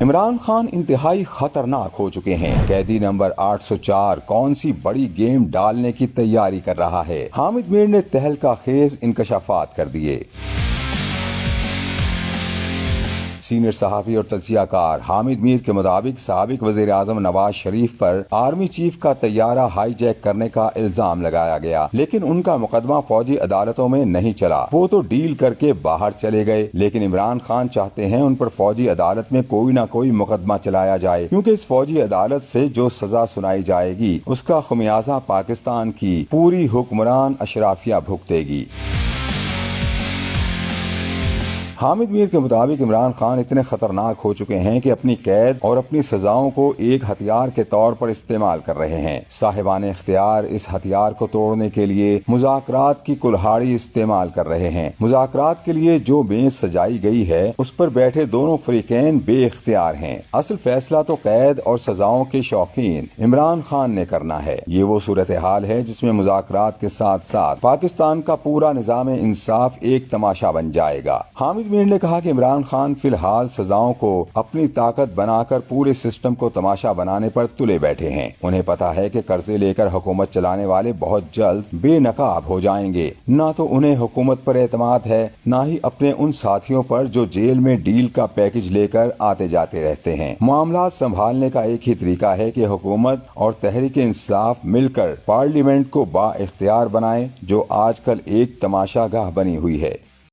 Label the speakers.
Speaker 1: عمران خان انتہائی خطرناک ہو چکے ہیں۔ قیدی نمبر 804 کون سی بڑی گیم ڈالنے کی تیاری کر رہا ہے؟ حامد میر نے تہلکہ خیز انکشافات کر دیے۔ سینئر صحافی اور تجزیہ کار حامد میر کے مطابق سابق وزیر اعظم نواز شریف پر آرمی چیف کا طیارہ ہائی جیک کرنے کا الزام لگایا گیا، لیکن ان کا مقدمہ فوجی عدالتوں میں نہیں چلا۔ وہ تو ڈیل کر کے باہر چلے گئے، لیکن عمران خان چاہتے ہیں ان پر فوجی عدالت میں کوئی نہ کوئی مقدمہ چلایا جائے، کیونکہ اس فوجی عدالت سے جو سزا سنائی جائے گی اس کا خمیازہ پاکستان کی پوری حکمران اشرافیہ بھگتے گی۔ حامد میر کے مطابق عمران خان اتنے خطرناک ہو چکے ہیں کہ اپنی قید اور اپنی سزاؤں کو ایک ہتھیار کے طور پر استعمال کر رہے ہیں۔ صاحبان اختیار اس ہتھیار کو توڑنے کے لیے مذاکرات کی کلہاڑی استعمال کر رہے ہیں۔ مذاکرات کے لیے جو میز سجائی گئی ہے اس پر بیٹھے دونوں فریقین بے اختیار ہیں۔ اصل فیصلہ تو قید اور سزاؤں کے شوقین عمران خان نے کرنا ہے۔ یہ وہ صورتحال ہے جس میں مذاکرات کے ساتھ ساتھ پاکستان کا پورا نظام انصاف ایک تماشا بن جائے گا۔ حامد میر نے کہا کہ عمران خان فی الحال سزاؤں کو اپنی طاقت بنا کر پورے سسٹم کو تماشا بنانے پر تلے بیٹھے ہیں۔ انہیں پتا ہے کہ قرضے لے کر حکومت چلانے والے بہت جلد بے نقاب ہو جائیں گے۔ نہ تو انہیں حکومت پر اعتماد ہے، نہ ہی اپنے ان ساتھیوں پر جو جیل میں ڈیل کا پیکج لے کر آتے جاتے رہتے ہیں۔ معاملات سنبھالنے کا ایک ہی طریقہ ہے کہ حکومت اور تحریک انصاف مل کر پارلیمنٹ کو با اختیار بنائیں، جو آج کل ایک تماشا گاہ بنی ہوئی ہے۔